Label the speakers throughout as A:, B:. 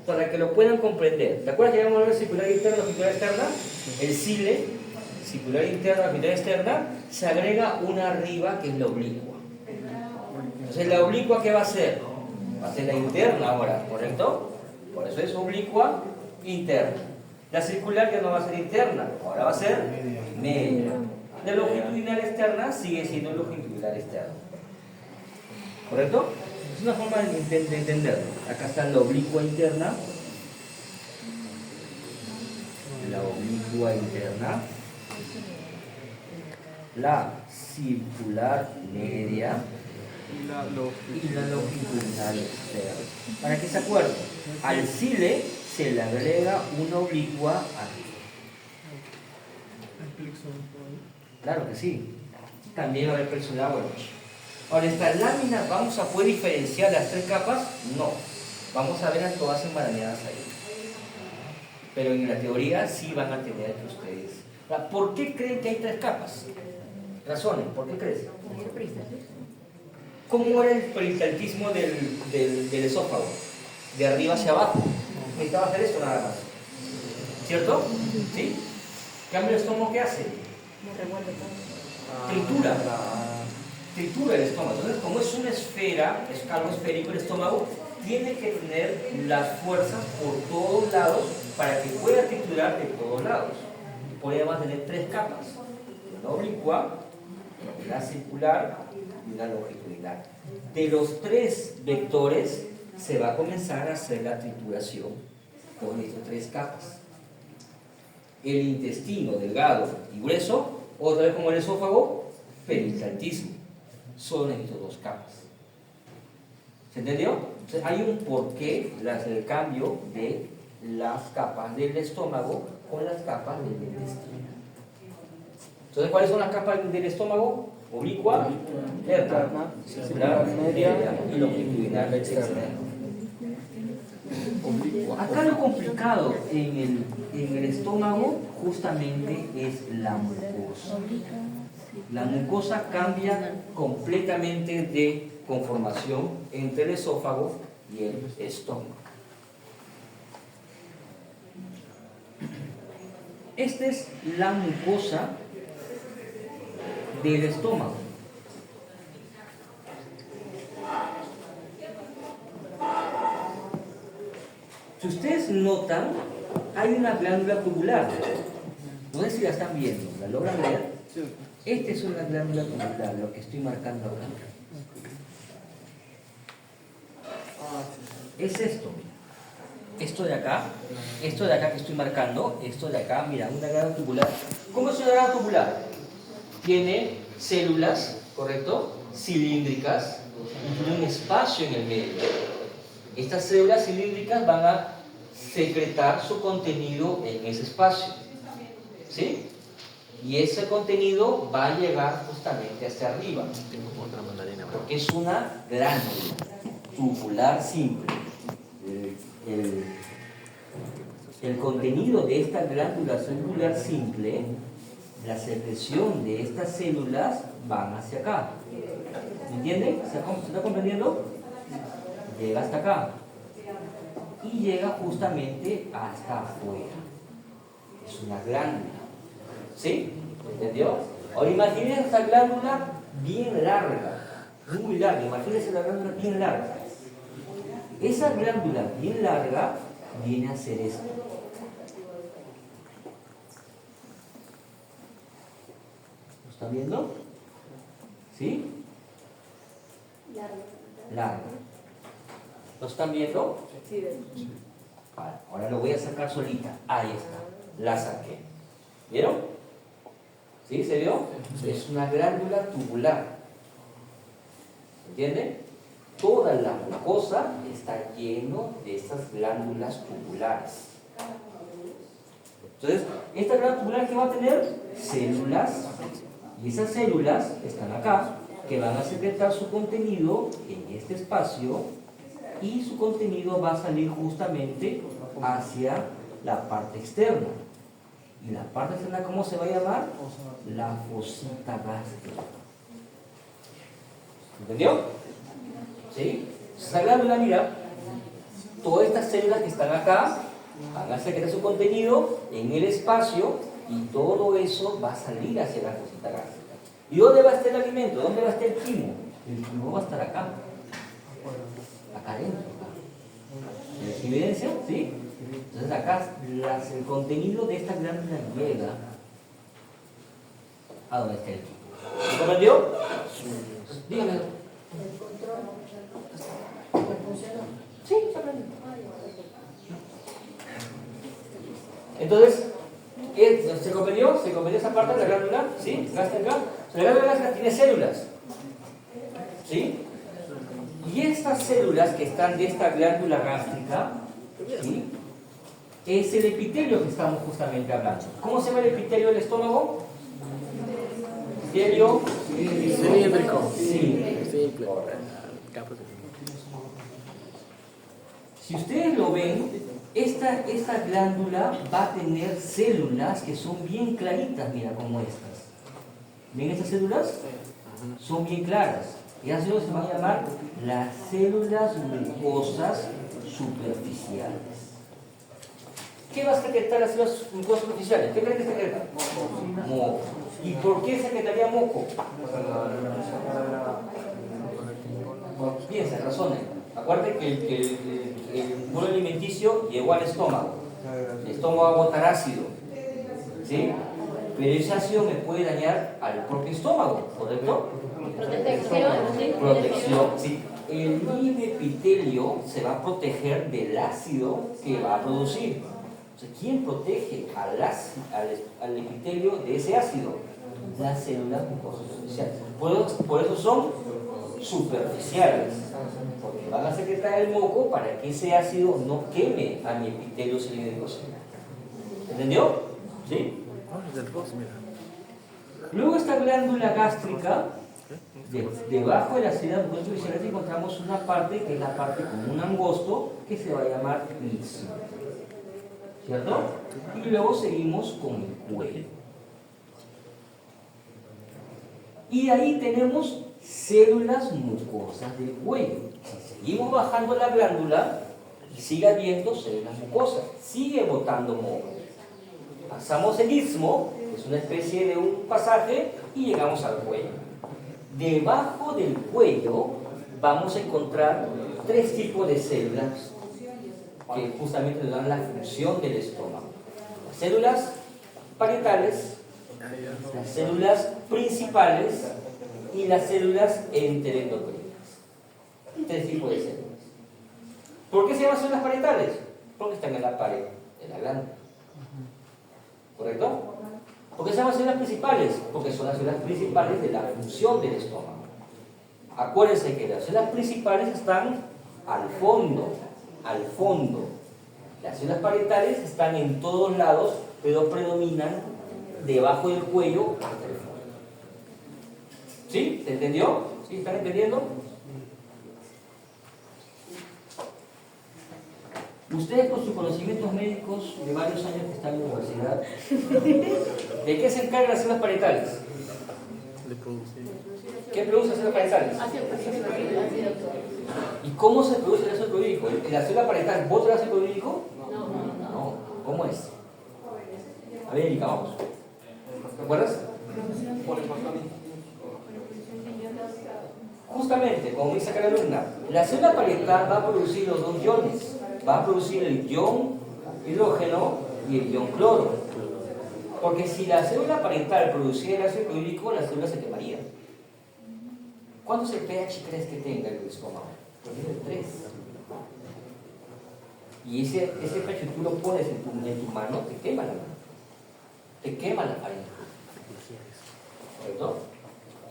A: para que lo puedan comprender. ¿Te acuerdas que íbamos a ver circular interna, circular externa? El cile, circular interna, circular externa, se agrega una arriba que es la oblicua. Entonces, ¿la oblicua qué va a ser? Va a ser la interna ahora, ¿correcto? Por eso es oblicua interna. La circular ya no va a ser interna, ahora va a ser media. La longitudinal externa sigue siendo longitudinal externa. ¿Correcto? Es una forma de entenderlo. Acá está la oblicua interna. La oblicua interna. La circular media. Y la longitudinal externa. Para que se acuerden, al cile se le agrega una oblicua arriba. Claro que sí. También va a haber personal, bueno. Ahora, estas láminas, ¿vamos a poder diferenciar las tres capas? No. Vamos a verlas todas embarañadas ahí. Pero en la teoría sí van a tener que ustedes. Ahora, ¿por qué creen que hay tres capas? Razones, ¿por qué crees? ¿Cómo era el peristaltismo del esófago? De arriba hacia abajo. Necesitaba hacer esto nada más. ¿Cierto? ¿Sí? En cambio, el estómago, ¿qué hace? Tritura. Tritura el estómago. Entonces, como es una esfera, es algo esférico el estómago, tiene que tener las fuerzas por todos lados para que pueda triturar de todos lados. Puede mantener tres capas: una oblicua, una circular y una longitudinal. De los tres vectores se va a comenzar a hacer la trituración con estas tres capas. El intestino delgado y grueso, otra vez como el esófago, peristaltismo. Son estas dos capas. ¿Se entendió? Entonces hay un porqué el cambio de las capas del estómago con las capas del intestino. Entonces, ¿cuáles son las capas del estómago? Oblicua, interna, circular, media y longitudinal externa. Acá lo complicado en el estómago justamente es la mucosa. La mucosa cambia completamente de conformación entre el esófago y el estómago. Esta es la mucosa del estómago. Si ustedes notan, hay una glándula tubular. No sé si la están viendo, ¿la logran ver? Esta es una glándula tubular, lo que estoy marcando ahora. Es esto. Esto de acá que estoy marcando, esto de acá, mira, una glándula tubular. ¿Cómo es una glándula tubular? Tiene células, ¿correcto? Cilíndricas, y tiene un espacio en el medio. Estas células cilíndricas van a secretar su contenido en ese espacio. ¿Sí? Y ese contenido va a llegar justamente hacia arriba. Porque es una glándula tubular simple. El contenido de esta glándula tubular simple, la secreción de estas células van hacia acá. ¿Me entienden? ¿Se está comprendiendo? Llega hasta acá. Y llega justamente hasta afuera. Es una glándula. ¿Sí? ¿Entendió? Ahora imagínense esta glándula bien larga. Muy larga. Imagínense la glándula bien larga. Esa glándula bien larga viene a ser esto. ¿Lo están viendo? ¿Sí? Larga. ¿Lo están viendo?
B: Sí.
A: Vale, ahora lo voy a sacar solita. Ahí está. La saqué. ¿Vieron? ¿Sí? ¿Se vio? Es una glándula tubular. ¿Entienden? Toda la mucosa está lleno de estas glándulas tubulares. Entonces, esta glándula tubular, ¿qué va a tener? Células. Y esas células están acá, que van a secretar su contenido en este espacio, y su contenido va a salir justamente hacia la parte externa. Y la parte externa, ¿cómo se va a llamar? La fosita gástrica. ¿Entendió? ¿Sí? Esa glándula, mira, todas estas células que están acá van a secretar su contenido en el espacio y todo eso va a salir hacia la fosita gástrica. ¿Y dónde va a estar el alimento? ¿Dónde va a estar el quimo? El quimo va a estar acá. Acá adentro. ¿Tienes evidencia? ¿Sí? Entonces acá el contenido de esta glándula llega a donde está el quimo. ¿Se comprendió? Dígame.
B: ¿El control funcionó?
A: Sí, se aprendió. Entonces, ¿se comprendió? ¿Se comprendió esa parte de la glándula? ¿Sí? ¿Gástrica? La glándula gástrica tiene células. ¿Sí? Y estas células que están de esta glándula gástrica, ¿sí?, es el epitelio que estamos justamente hablando. ¿Cómo se llama el epitelio del estómago? Epitelio
C: cilíndrico.
A: Sí.
C: Simple.
A: Si ustedes lo ven, esta glándula va a tener células que son bien claritas, mira, como estas. ¿Ven estas células? Son bien claras. Y esas células se van a llamar las células mucosas superficiales. ¿Qué va a secretar las células mucosas superficiales? ¿Qué creen que secreta? Moco. ¿Y por qué secretaría moco? Piensa, razonen. Acuérdense que el bolo alimenticio llegó al estómago. El estómago va a botar ácido. ¿Sí? Pero ese ácido me puede dañar al propio estómago, ¿correcto? Protección, sí. El mismo epitelio se va a proteger del ácido que va a producir. O sea, ¿quién protege al epitelio de ese ácido? Las células mucosas superficiales. Por eso son superficiales, porque van a secretar el moco para que ese ácido no queme a mi epitelio cilíndrico. ¿Entendió? ¿Sí? Luego esta glándula gástrica, debajo de las células mucosas superficiales encontramos una parte que es la parte como un angosto que se va a llamar istmo, ¿cierto? Y luego seguimos con el cuello. Y ahí tenemos células mucosas del cuello. Si seguimos bajando la glándula, sigue habiendo células mucosas, sigue botando moco. Pasamos el istmo, que es una especie de un pasaje, y llegamos al cuello. Debajo del cuello vamos a encontrar tres tipos de células que justamente nos dan la función del estómago. Las células parietales, las células principales y las células enteroendocrinas. Tres tipos de células. ¿Por qué se llaman células parietales? Porque están en la pared de la glándula. ¿Correcto? ¿Por qué se llaman células principales? Porque son las células principales de la función del estómago. Acuérdense que las células principales están al fondo. Al fondo. Las células parietales están en todos lados, pero predominan debajo del cuello hasta el fondo. ¿Sí? ¿Se entendió? ¿Sí? ¿Están entendiendo? Ustedes, con sus conocimientos médicos de varios años que están en la universidad, ¿de qué se encargan las células parietales? ¿Qué producen las células parietales? ¿Y cómo se produce el ácido clorhídrico? ¿La célula parietal bota el ácido clorhídrico? No. ¿Cómo es? A ver, Erika, vamos. ¿Te acuerdas? Justamente, como dice acá la alumna, la célula parietal va a producir los dos iones. Va a producir el ion hidrógeno y el ion cloro. Porque si la célula parietal produciera el ácido clorhídrico, la célula se quemaría. ¿Cuánto es el pH crees que tenga el estómago? Pues es el 3. Y ese pH tú lo pones en tu mano, te quema la mano. Te quema la pared. ¿Correcto?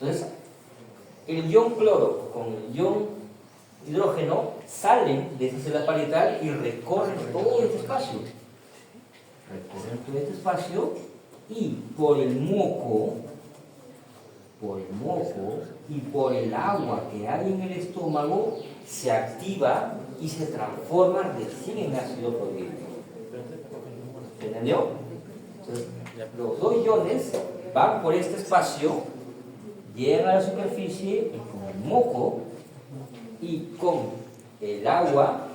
A: Entonces, el ion cloro con el ion hidrógeno salen de esa célula parietal y recorren todo este espacio. Recorren todo este espacio y por el moco y por el agua que hay en el estómago se activa y se transforma recién en ácido clorhídrico. ¿Entendió? Entonces, los dos iones van por este espacio, llegan a la superficie y con el moco y con el agua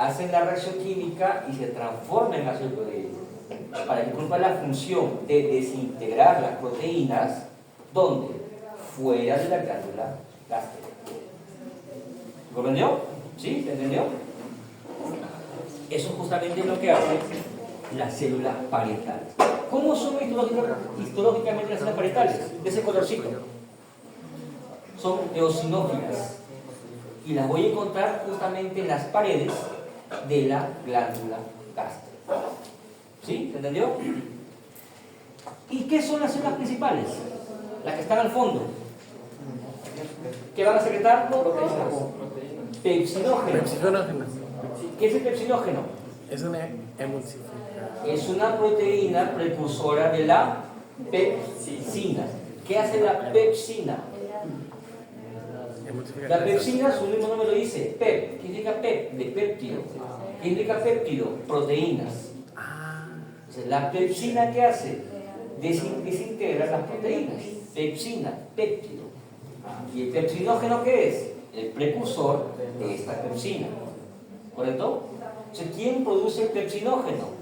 A: hacen la reacción química y se transforman en ácido clorhídrico para que cumpla la función de desintegrar las proteínas, ¿dónde? Fuera de la glándula gástrica. ¿Comprendió? ¿Sí? ¿Se entendió? Eso justamente es lo que hace las células parietales. ¿Cómo son histológicamente las células parietales? De ese colorcito. Son eosinófilas. Y las voy a encontrar justamente en las paredes de la glándula gástrica. ¿Sí? ¿Se entendió? ¿Y qué son las células principales? Las que están al fondo. ¿Qué van a secretar? Pepsinógeno.
C: Pepsinógeno.
A: ¿Qué es el pepsinógeno?
C: Es una emulsificadora.
A: Es una proteína precursora de la pepsina. ¿Qué hace la pepsina? La pepsina, su mismo nombre lo dice, pep. ¿Qué significa pep? De péptido. ¿Qué significa péptido? Proteínas. Entonces, la pepsina, ¿qué hace? Desintegra las proteínas. Pepsina, péptido. ¿Y el pepsinógeno qué es? El precursor de esta pepsina. ¿Correcto? Entonces, ¿quién produce el pepsinógeno?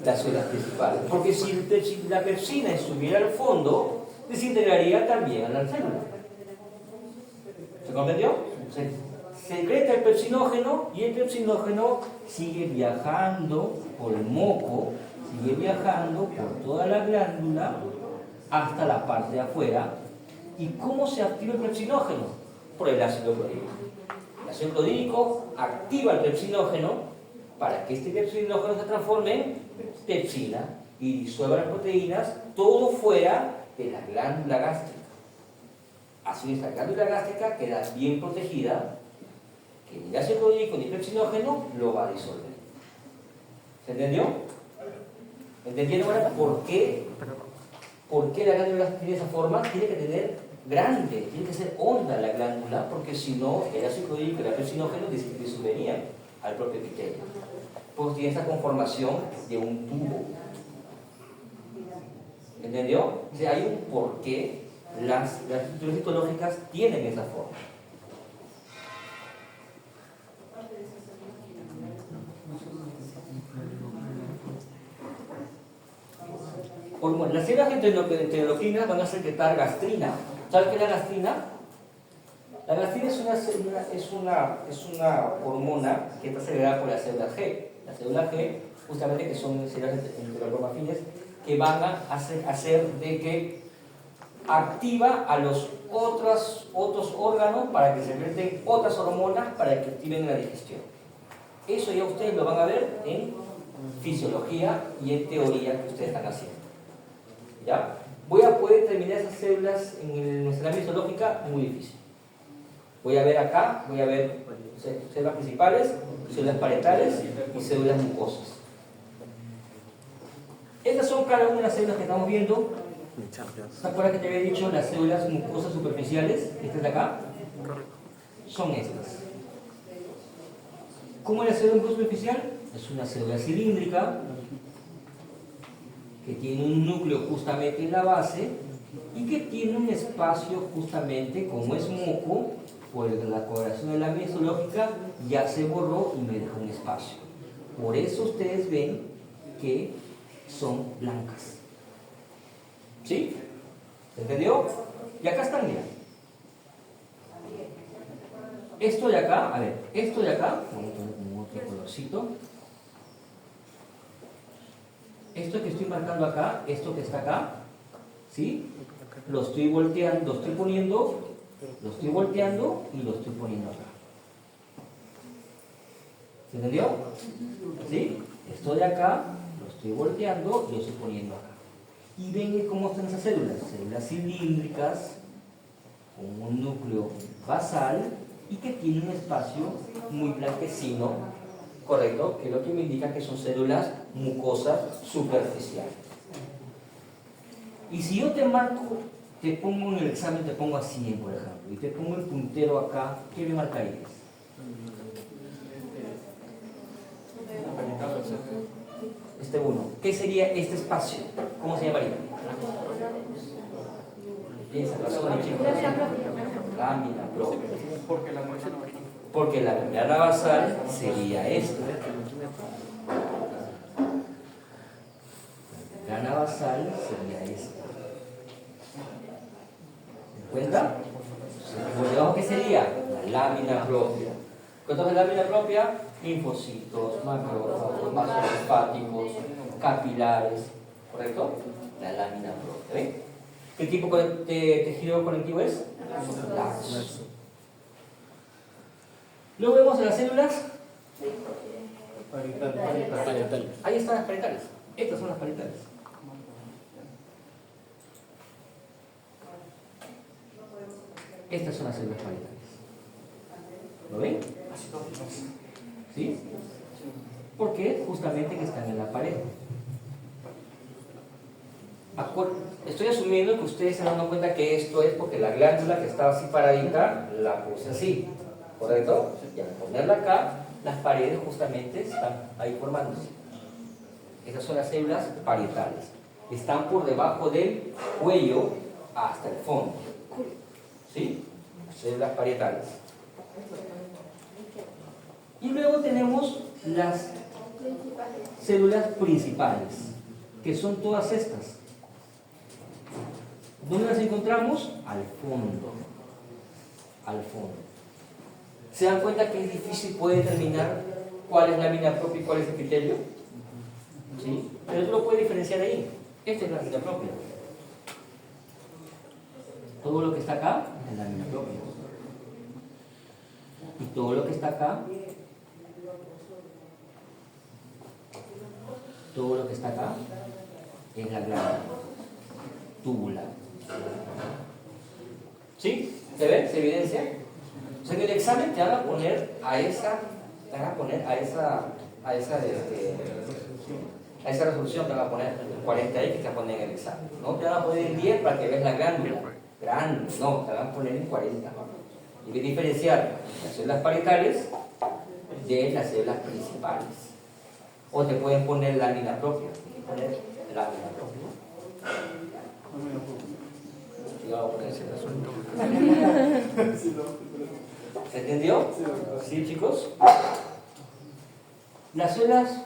A: Las células principales. Porque si la pepsina estuviera al fondo, desintegraría también a la célula. ¿Se comprendió? Se secreta el pepsinógeno y el pepsinógeno sigue viajando por el moco, sigue viajando por toda la glándula hasta la parte de afuera. ¿Y cómo se activa el pepsinógeno? Por el ácido clorhídrico. El ácido clorhídrico activa el pepsinógeno para que este pepsinógeno se transforme en pepsina y disuelva las proteínas, todo fuera de la glándula gástrica. Así esta glándula gástrica queda bien protegida, que ni ácido clorhídrico ni pepsinógeno lo va a disolver. ¿Se entendió? ¿Entendieron ahora por qué la glándula gástrica tiene esa forma? Tiene que tener grande, tiene que ser honda la glándula, porque si no, el ácido clorhídrico y el pepsinógeno disolverían al propio epitelio. Pues tiene esa conformación de un tubo. ¿Entendió? O sea, hay un porqué las estructuras histológicas tienen esa forma. Las células enterocrinas van a secretar gastrina. ¿Sabes qué es la gastrina? La gastrina es una hormona que está segregada por la célula G. La célula G, justamente, que son células enterocromafines, que van a hacer de que activa a los otros órganos para que secreten otras hormonas para que activen la digestión. Eso ya ustedes lo van a ver en fisiología y en teoría que ustedes están haciendo. ¿Ya? Voy a poder determinar esas células en nuestra área histológica muy difícil. Voy a ver acá, voy a ver células principales, células parietales y células mucosas. Estas son cada una de las células que estamos viendo. ¿Se acuerdan que te había dicho las células mucosas superficiales? Estas de acá. Son estas. ¿Cómo es la célula mucosa superficial? Es una célula cilíndrica que tiene un núcleo justamente en la base y que tiene un espacio justamente, como es moco, por la coloración de la área histológica ya se borró y me dejó un espacio. Por eso ustedes ven que son blancas. ¿Sí? ¿Se entendió? Y acá están, mira. Esto de acá, a ver, esto de acá, con otro colorcito. Esto que estoy marcando acá, esto que está acá, ¿sí? Lo estoy volteando, lo estoy poniendo, lo estoy volteando y lo estoy poniendo acá. ¿Se entendió? ¿Sí? Esto de acá, lo estoy volteando y lo estoy poniendo acá. Y ven cómo están esas células. Células cilíndricas, con un núcleo basal y que tiene un espacio muy blanquecino, correcto, que es lo que me indica que son células mucosas superficiales. Y si yo te marco, te pongo en el examen, te pongo así, por ejemplo, y te pongo el puntero acá, ¿qué me marcarías? Este uno. ¿Qué sería este espacio? ¿Cómo se llamaría? Piensa, razón, chicos. Lámina, propia. Porque la membrana basal sería esta. La membrana basal sería esta. ¿Se dan cuenta? Por debajo, ¿qué sería? La lámina propia. ¿Cuántos de lámina propia? Linfocitos, macrófagos, vasos linfáticos, capilares. ¿Correcto? La lámina propia. ¿Ven? ¿Qué tipo de tejido conectivo es? Laxo. Luego vemos las células.
C: Parietales.
A: Ahí están las parietales. Estas son las parietales. Estas son las células parietales. ¿Lo ven? ¿Sí? Porque justamente que están en la pared. Estoy asumiendo que ustedes se han dado cuenta que esto es porque la glándula que estaba así paradita la puse así, ¿correcto? Y al ponerla acá, las paredes justamente están ahí formándose. Esas son las células parietales. Están por debajo del cuello hasta el fondo. ¿Sí? Células parietales. Y luego tenemos las células principales, que son todas estas. ¿Dónde las encontramos? Al fondo. Al fondo. ¿Se dan cuenta que es difícil poder determinar cuál es la lámina propia y cuál es el epitelio? ¿Sí? Pero tú lo puedes diferenciar ahí. Esta es la lámina propia. Todo lo que está acá es la lámina propia. Y todo lo que está acá, todo lo que está acá es la glándula tubular. ¿Sí? ¿Se ve? ¿Se evidencia? O sea que en el examen te van a poner a esa resolución, te van a poner el 40 ahí que te van a poner en el examen. No te van a poner en 10 para que veas la glándula grande, no, te van a poner en 40. Y que diferenciar las células parietales de las células principales. O te pueden poner lámina propia. Poner lámina propia. ¿Se entendió? ¿Sí, chicos? Las células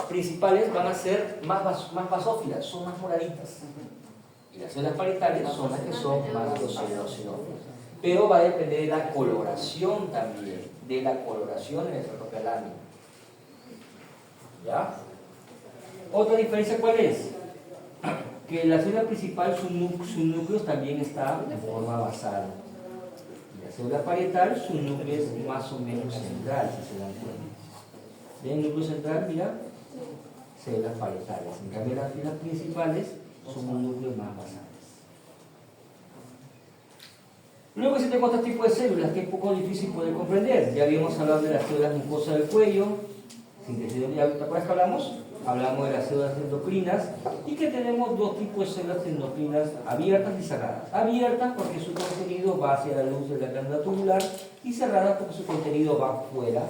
A: principales van a ser más basófilas, son más moraditas. Y las células parietales son las que son más eosinófilas. Pero va a depender de la coloración también, de la coloración en esa propia lámina. ¿Ya? Otra diferencia, ¿cuál es? Que la célula principal, su núcleo también está de forma basal. Y la célula parietal, su núcleo es más o menos central, si se dan cuenta. ¿Ven el núcleo central? Mira, células parietales. En cambio, las células principales son núcleos más basales. Luego existen otros tipos de células que es poco difícil poder comprender. Ya habíamos hablado de las células mucosas del cuello. ¿Te acuerdas que hablamos? Hablamos de las células endocrinas y que tenemos dos tipos de células endocrinas abiertas y cerradas. Abiertas porque su contenido va hacia la luz de la glándula tubular y cerradas porque su contenido va fuera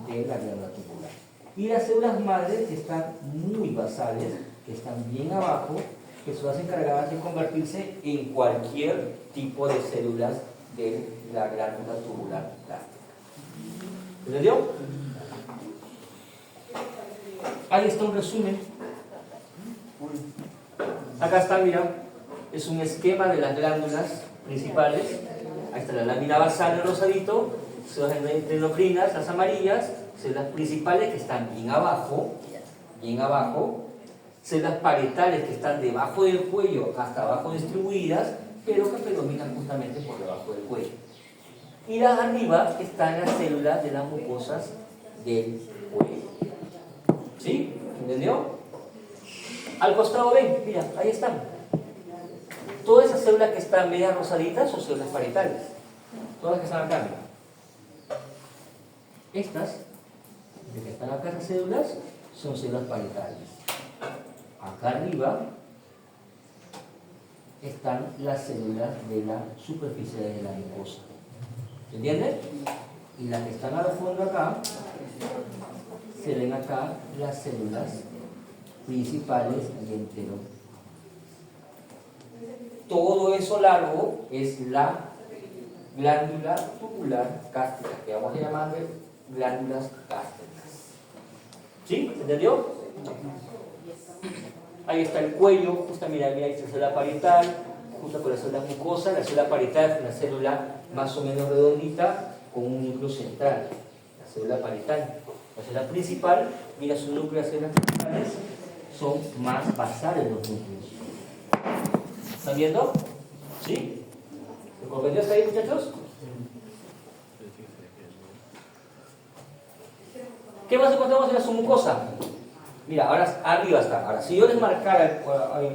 A: de la glándula tubular. Y las células madres que están muy basales, que están bien abajo, que son las encargadas de convertirse en cualquier tipo de células de la glándula tubular plástica. ¿Entendió? Ahí está un resumen. Acá está, mira, es un esquema de las glándulas principales. Ahí está la lámina basal en rosadito, células endocrinas, las amarillas, células principales que están bien abajo, células parietales que están debajo del cuello hasta abajo distribuidas, pero que predominan justamente por debajo del cuello. Y las arriba están las células de las mucosas del cuello. ¿Sí? ¿Entendió? Al costado ven, mira, ahí están. Todas esas células que están medias rosaditas son células parietales. Todas las que están acá, mira. Estas, de que están acá esas células, son células parietales. Acá arriba están las células de la superficie de la mucosa. ¿Entiendes? Y las que están al fondo acá, se ven acá las células principales y entero. Todo eso largo es la glándula tubular gástrica, que vamos a llamarle glándulas gástricas. ¿Sí? ¿Se entendió? Ahí está el cuello, justo mira, ahí está la célula parietal, justo por la célula mucosa. La célula parietal es una célula más o menos redondita con un núcleo central, la célula parietal. La célula principal, mira su núcleo, las células principales son más basales los núcleos. ¿Están viendo? ¿Sí? ¿Se comprendió hasta ahí, muchachos? ¿Qué más encontramos en la submucosa? Mira, ahora arriba está. Ahora, si yo les marcara,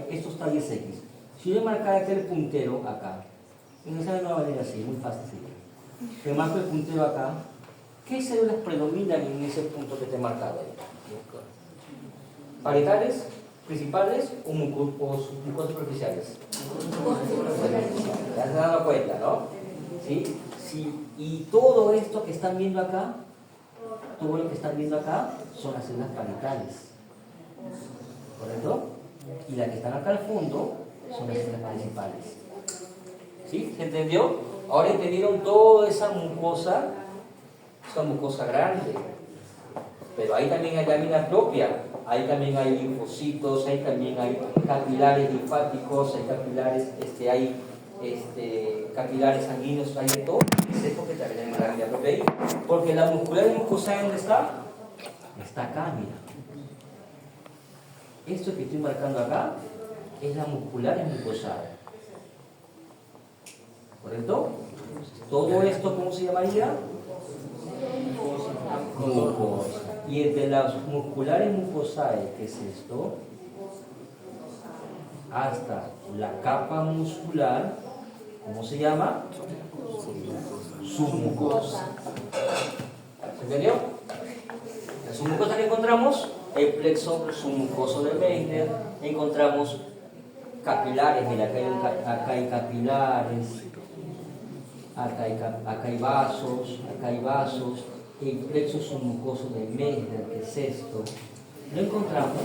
A: esto está 10x. Si yo les marcara aquel puntero acá, en esa no va a venir así, muy fácil. Te marco el puntero acá. ¿Qué células predominan en ese punto que te he marcado ahí? ¿Parietales, principales o mucosas superficiales? Ya se han dado cuenta, ¿no? ¿Sí? Sí. Y todo esto que están viendo acá, todo lo que están viendo acá son las células parietales. ¿Correcto? Y las que están acá al fondo son las células principales. ¿Sí? ¿Se entendió? Ahora entendieron toda esa mucosa grande. Pero ahí también hay lámina propia, ahí también hay linfocitos, ahí también hay capilares linfáticos, hay capilares, capilares sanguíneos, hay de todo. Es esto que también hay la lámina propia ahí. Porque la muscular y mucosa, ¿dónde está? Está acá, mira. Esto que estoy marcando acá es la muscular y mucosa. ¿Correcto? Todo esto, ¿cómo se llamaría? Mucosa. Y entre las musculares mucosae, ¿qué es esto? Hasta la capa muscular, ¿cómo se llama? Submucosa. ¿Se entendió? La submucosa que encontramos, el plexo submucoso de Meissner, encontramos capilares, mira, acá hay capilares, acá hay vasos, el plexo submucoso de Meissner, que es esto, lo encontramos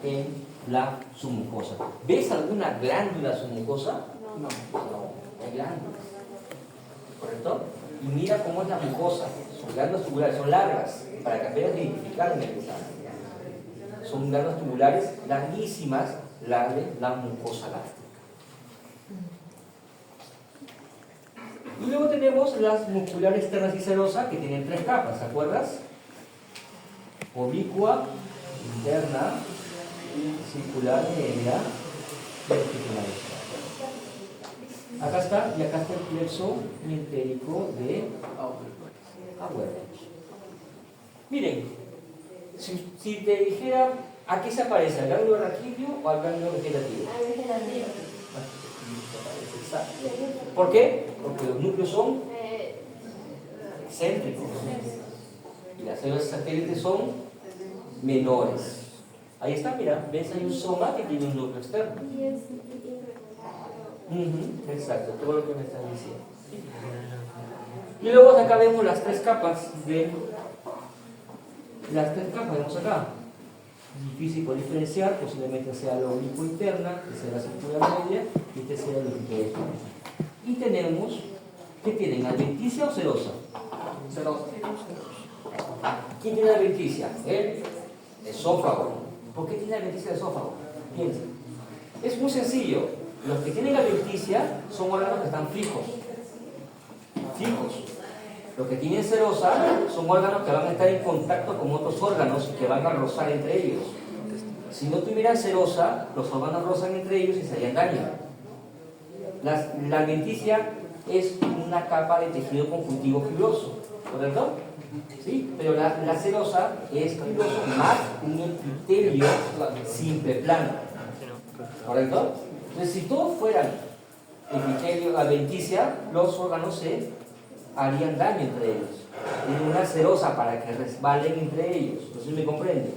A: en la submucosa. ¿Ves alguna glándula submucosa? No, hay glándulas. ¿Correcto? Y mira cómo es la mucosa. Son glándulas tubulares, son largas, para que aprendas a identificar en el examen. Son glándulas tubulares larguísimas, la mucosa gástrica. Y luego tenemos las musculares externas y serosa, que tienen 3 capas, ¿te acuerdas? Oblicua, interna, circular, media, verticular. Acá está, y acá está el plexo entérico de Auer. Miren, si te dijera, ¿a qué se parece? ¿Al glándulo raquídeo o al glándulo vegetativo?
B: Al vegetativo.
A: ¿Por qué? Porque los núcleos son excéntricos y las células satélites son menores. Ahí está, mira, ves, hay un soma que tiene un núcleo externo. Exacto, todo lo que me estás diciendo. Y luego acá vemos las 3 capas vemos acá. Difícil por diferenciar, posiblemente sea la oblicua interna, que sea la circular media, y este sea el oblicua externo. Y tenemos, ¿qué tienen? ¿Adventicia o serosa? Serosa. ¿Quién tiene adventicia? El esófago. ¿Por qué tiene adventicia el esófago? Piensa. Es muy sencillo. Los que tienen adventicia son órganos que están fijos. Los que tienen serosa son órganos que van a estar en contacto con otros órganos y que van a rozar entre ellos. Si no tuvieran serosa, los órganos rozan entre ellos y se harían daño. La adventicia es una capa de tejido conjuntivo fibroso, ¿correcto? ¿Sí? Pero la serosa es fibroso más un epitelio simple plano, ¿correcto? Entonces, si todos fueran epitelio, adventicia, los órganos se harían daño entre ellos. Tienen una serosa para que resbalen entre ellos. Entonces, ¿me comprende?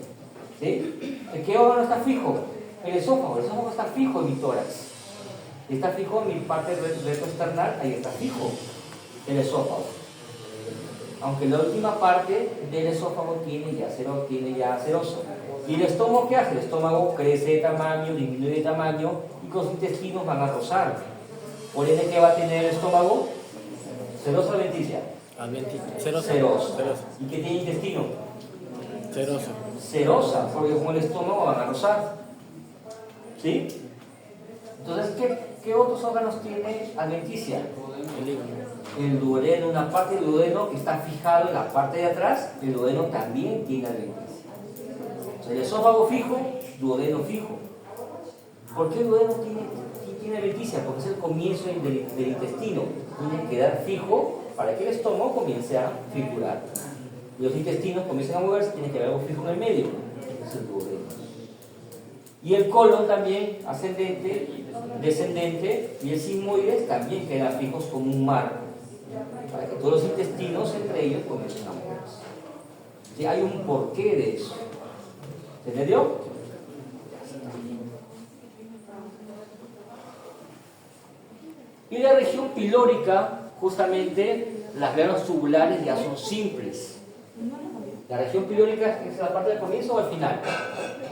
A: ¿Sí? ¿Qué órgano está fijo? El esófago. El esófago está fijo en mi tórax. Está fijo en mi parte retroesternal, ahí está fijo el esófago. Aunque la última parte del esófago tiene ya serosa. ¿Y el estómago qué hace? El estómago crece de tamaño, disminuye de tamaño y con los intestinos van a rozar. Por ende, ¿qué va a tener el estómago? ¿Serosa o adventicia?
C: Cerosa.
A: Serosa.
C: Cerosa.
A: ¿Y qué tiene intestino?
C: Cerosa.
A: Serosa, porque como el estómago van a rozar. ¿Sí? Entonces, ¿qué otros órganos tiene adventicia?
C: El hígado.
A: El duodeno, una parte del duodeno que está fijado en la parte de atrás, el duodeno también tiene adventicia. O sea, el esófago fijo, duodeno fijo. ¿Por qué el duodeno tiene adventicia? Porque es el comienzo del intestino. Tiene que quedar fijo para que el estómago comience a figurar. Los intestinos comienzan a moverse, tiene que haber algo fijo en el medio. Es el duodeno. Y el colon también, ascendente, descendente, y el sigmoides también quedan fijos como un marco, para que todos los intestinos entre ellos comiencen a moverse. ¿Sí? Hay un porqué de eso. ¿Se entendió? Y la región pilórica, justamente, las glándulas tubulares ya son simples. La región pilórica es la parte del comienzo o al final,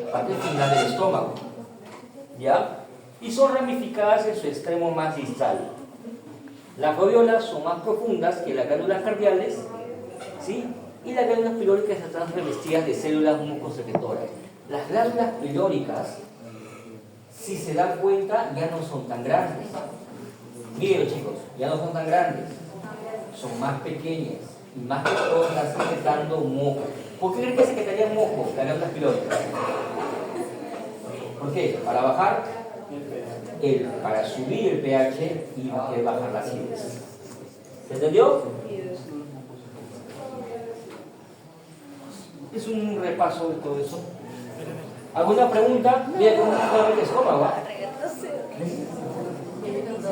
A: la parte final del estómago, ¿ya? Y son ramificadas en su extremo más distal. Las rodiolas son más profundas que las glándulas cardiales, ¿sí? Y las glándulas pilóricas están revestidas de células mucosecretoras. Las glándulas pilóricas, si se dan cuenta, ya no son tan grandes. Miren, chicos, ya no son tan grandes, son más pequeñas. Y más que todo están secretando moco. ¿Por qué creen que secretarían moco las glándulas pilóricas? ¿Por qué? Para bajar, para subir el pH y bajar la acidez. ¿Se entendió? Es un repaso de todo eso. ¿Alguna pregunta? Mira cómo se solamente el estómago.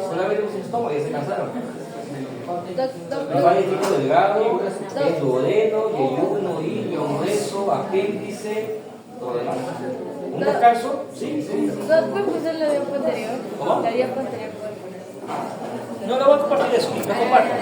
A: Solamente el estómago, ya se cansaron. Me vale el tipo delgado, el duodeno, yeyuno, ilio, hueso, apéndice, todo lo demás. ¿Un descanso? Sí.
D: ¿Puedes pasar la diapo anterior?
A: ¿Cómo?
D: La diapo anterior.
A: No voy a compartir eso, no comparto.